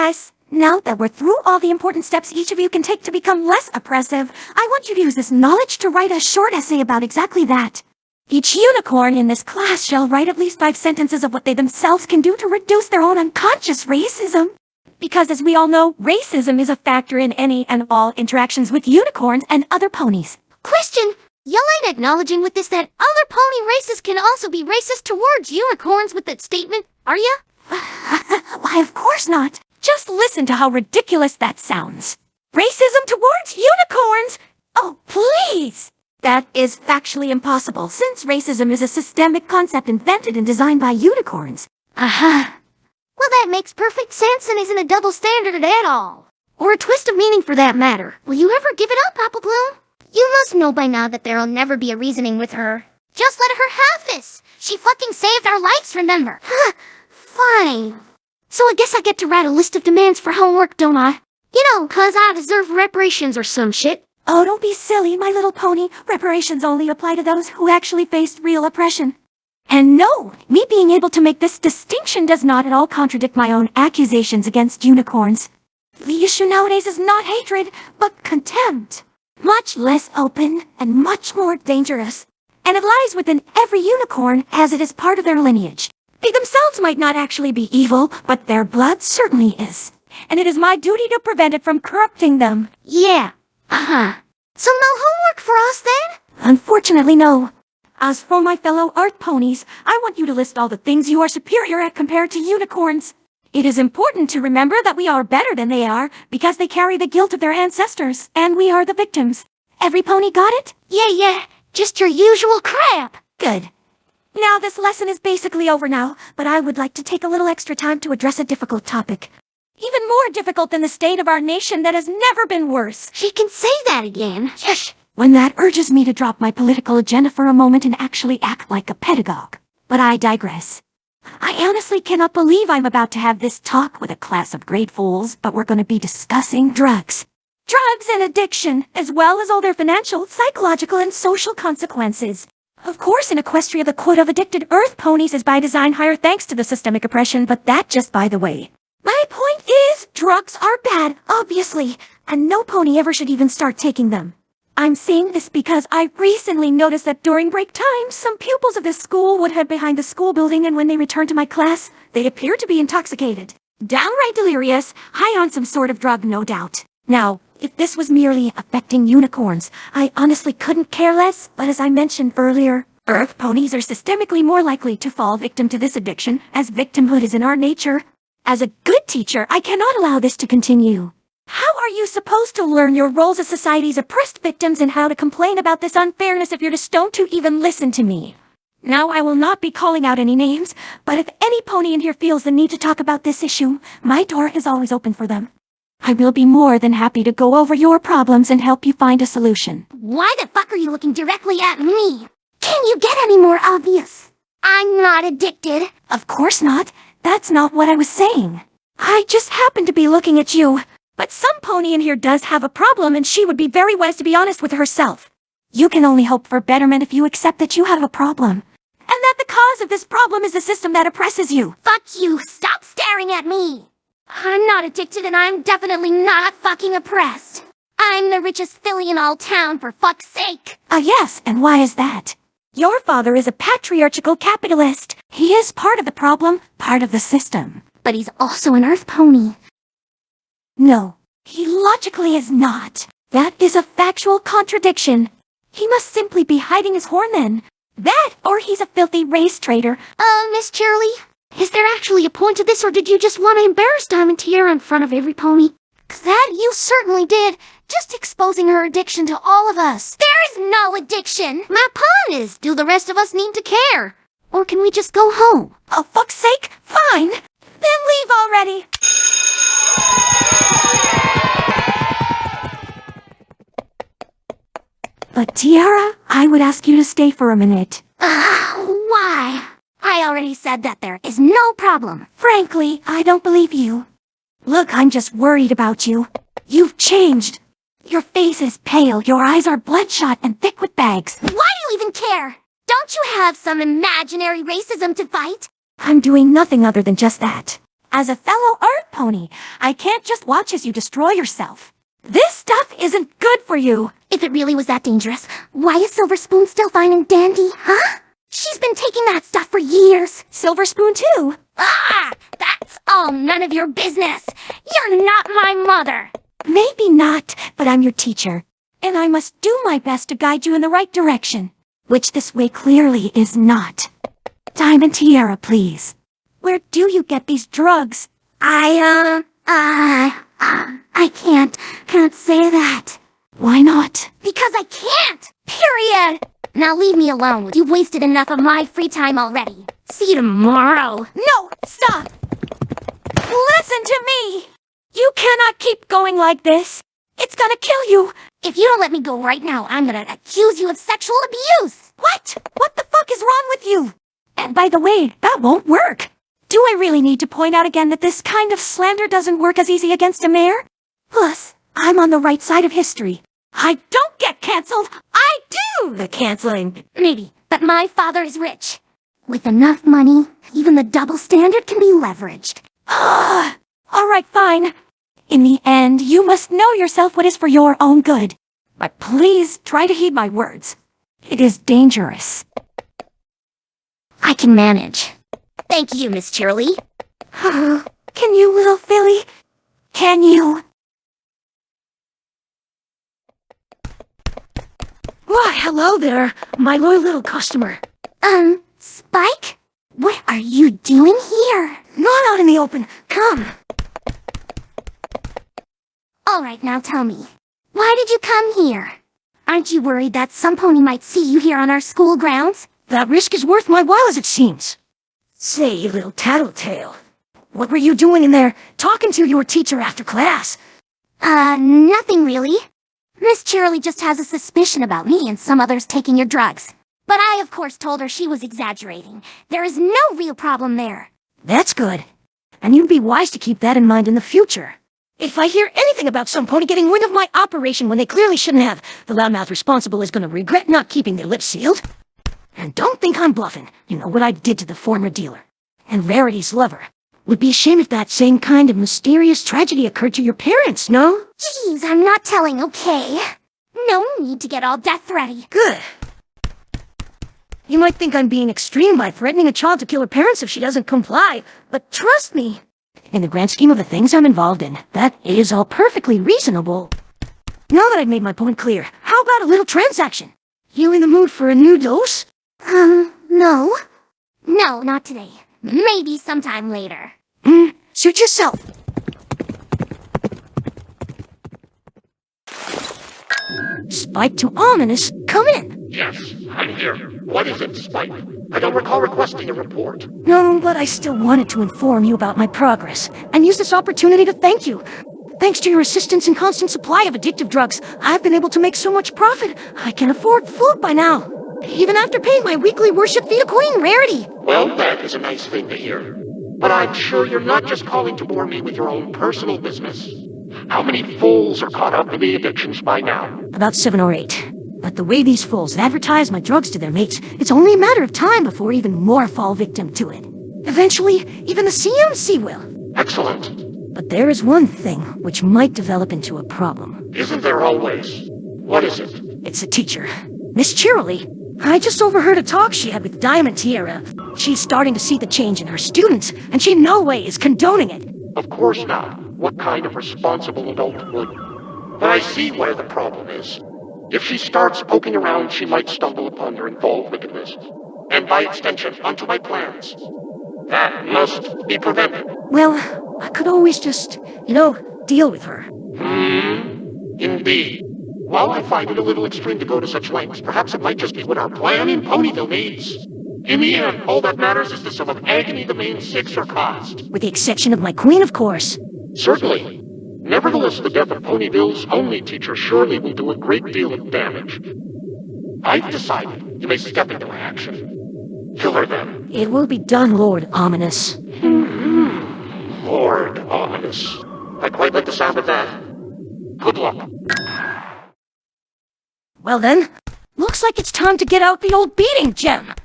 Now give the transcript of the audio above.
class, now that we're through all the important steps each of you can take to become less oppressive, I want you to use this knowledge to write a short essay about exactly that. Each unicorn in this class shall write at least 5 sentences of what they themselves can do to reduce their own unconscious racism. Because as we all know, racism is a factor in any and all interactions with unicorns and other ponies. Question! Y'all ain't acknowledging with this that other pony races can also be racist towards unicorns with that statement, are ya? Why, of course not. Just listen to how ridiculous that sounds. Racism towards unicorns? Oh, please! That is factually impossible, since racism is a systemic concept invented and designed by unicorns. Well, that makes perfect sense and isn't a double standard at all. Or a twist of meaning for that matter. Will you ever give it up, Apple Bloom? You must know by now that there'll never be a reasoning with her. Just let her have this. She fucking saved our lives, remember? Fine. So I guess I get to write a list of demands for homework, don't I? You know, 'cause I deserve reparations or some shit. Oh, don't be silly, my little pony. Reparations only apply to those who actually faced real oppression. And no, me being able to make this distinction does not at all contradict my own accusations against unicorns. The issue nowadays is not hatred, but contempt. Much less open and much more dangerous. And it lies within every unicorn as it is part of their lineage. They themselves might not actually be evil, but their blood certainly is. And it is my duty to prevent it from corrupting them. Yeah. So no homework for us then? Unfortunately, no. As for my fellow Earth ponies, I want you to list all the things you are superior at compared to unicorns. It is important to remember that we are better than they are because they carry the guilt of their ancestors, and we are the victims. Every pony got it? Yeah. Just your usual crap. Good. Now this lesson is basically over now, but I would like to take a little extra time to address a difficult topic. Even more difficult than the state of our nation that has never been worse. She can say that again. Shush! When that urges me to drop my political agenda for a moment and actually act like a pedagogue. But I digress. I honestly cannot believe I'm about to have this talk with a class of great fools, but we're going to be discussing drugs. Drugs and addiction, as well as all their financial, psychological, and social consequences. Of course, in Equestria, the quote of addicted Earth ponies is by design higher thanks to the systemic oppression, but that just by the way. My point is, drugs are bad, obviously, and no pony ever should even start taking them. I'm saying this because I recently noticed that during break time, some pupils of this school would head behind the school building, and when they returned to my class, they appeared to be intoxicated. Downright delirious, high on some sort of drug, no doubt. Now, if this was merely affecting unicorns, I honestly couldn't care less, but as I mentioned earlier, Earth ponies are systemically more likely to fall victim to this addiction, as victimhood is in our nature. As a good teacher, I cannot allow this to continue. How are you supposed to learn your roles as society's oppressed victims and how to complain about this unfairness if you're too stoned to even listen to me? Now, I will not be calling out any names, but if any pony in here feels the need to talk about this issue, my door is always open for them. I will be more than happy to go over your problems and help you find a solution. Why the fuck are you looking directly at me? Can you get any more obvious? I'm not addicted. Of course not. That's not what I was saying. I just happened to be looking at you. But some pony in here does have a problem, and she would be very wise to be honest with herself. You can only hope for betterment if you accept that you have a problem. And that the cause of this problem is the system that oppresses you. Fuck you. Stop staring at me. I'm not addicted, and I'm definitely not fucking oppressed. I'm the richest filly in all town, for fuck's sake. Yes, and why is that? Your father is a patriarchal capitalist. He is part of the problem, part of the system. But he's also an Earth pony. No, he logically is not. That is a factual contradiction. He must simply be hiding his horn then. That, or he's a filthy race traitor. Miss Shirley, is there actually a point to this, or did you just want to embarrass Diamond Tiara in front of every pony? 'Cause that you certainly did, just exposing her addiction to all of us. There is no addiction. My pun is, do the rest of us need to care? Or can we just go home? Oh, fuck's sake, fine. Then leave already. But Tiara, I would ask you to stay for a minute. Why? I already said that there is no problem. Frankly, I don't believe you. Look, I'm just worried about you. You've changed. Your face is pale, your eyes are bloodshot and thick with bags. Why do you even care? Don't you have some imaginary racism to fight? I'm doing nothing other than just that. As a fellow art pony, I can't just watch as you destroy yourself. This stuff isn't good for you. If it really was that dangerous, why is Silver Spoon still fine and dandy, huh? She's been taking that stuff for years. Silver Spoon too. Ah! That's all none of your business. You're not my mother. Maybe not, but I'm your teacher. And I must do my best to guide you in the right direction. Which this way clearly is not. Diamond Tiara, please. Where do you get these drugs? I can't say that. Why not? Because I can't! Period! Now leave me alone. You've wasted enough of my free time already. See you tomorrow. No, stop! Listen to me! You cannot keep going like this. It's gonna kill you. If you don't let me go right now, I'm gonna accuse you of sexual abuse. What? What the fuck is wrong with you? And by the way, that won't work. Do I really need to point out again that this kind of slander doesn't work as easy against a mayor? Plus, I'm on the right side of history. I don't get cancelled. I do the canceling. Maybe, but my father is rich. With enough money, even the double standard can be leveraged. All right, fine. In the end, you must know yourself what is for your own good. But please try to heed my words. It is dangerous. I can manage. Thank you, Miss Cheerily. Can you, little filly? Can you? Why, hello there, my loyal little customer. Spike? What are you doing here? Not out in the open. Come. All right, now tell me. Why did you come here? Aren't you worried that some pony might see you here on our school grounds? That risk is worth my while as it seems. Say, you little tattletale. What were you doing in there, talking to your teacher after class? Nothing really. Miss Cheerily just has a suspicion about me and some others taking your drugs. But I, of course, told her she was exaggerating. There is no real problem there. That's good. And you'd be wise to keep that in mind in the future. If I hear anything about some pony getting wind of my operation when they clearly shouldn't have, the loudmouth responsible is going to regret not keeping their lips sealed. And don't think I'm bluffing. You know what I did to the former dealer. And Rarity's lover. Would be ashamed if that same kind of mysterious tragedy occurred to your parents, no? Jeez, I'm not telling, okay? No need to get all death-threaty. Good. You might think I'm being extreme by threatening a child to kill her parents if she doesn't comply, but trust me. In the grand scheme of the things I'm involved in, that is all perfectly reasonable. Now that I've made my point clear, how about a little transaction? You in the mood for a new dose? No. No, not today. Maybe sometime later. Suit yourself. Spike to ominous, come in. Yes, I'm here. What is it, Spike? I don't recall requesting a report. No, but I still wanted to inform you about my progress, and use this opportunity to thank you. Thanks to your assistance and constant supply of addictive drugs, I've been able to make so much profit, I can afford food by now. Even after paying my weekly worship fee to Queen Rarity. Well, that is a nice thing to hear. But I'm sure you're not just calling to bore me with your own personal business. How many fools are caught up in the addictions by now? About 7 or 8. But the way these fools advertise my drugs to their mates, it's only a matter of time before even more fall victim to it. Eventually, even the CMC will. Excellent. But there is one thing which might develop into a problem. Isn't there always? What is it? It's a teacher, Miss Cheerily. I just overheard a talk she had with Diamond Tiara. She's starting to see the change in her students, and she in no way is condoning it. Of course not. What kind of responsible adult would? But I see where the problem is. If she starts poking around, she might stumble upon your involved wickedness. And by extension, onto my plans. That must be prevented. Well, I could always just, deal with her. Indeed. While I find it a little extreme to go to such lengths, perhaps it might just be what our plan in Ponyville needs. In the end, all that matters is the sum of agony the main 6 are cost. With the exception of my queen, of course. Certainly. Nevertheless, the death of Ponyville's only teacher surely will do a great deal of damage. I've decided you may step into action. Kill her then. It will be done, Lord Ominous. Lord Ominous. I quite like the sound of that. Good luck. Well then, looks like it's time to get out the old beating gem.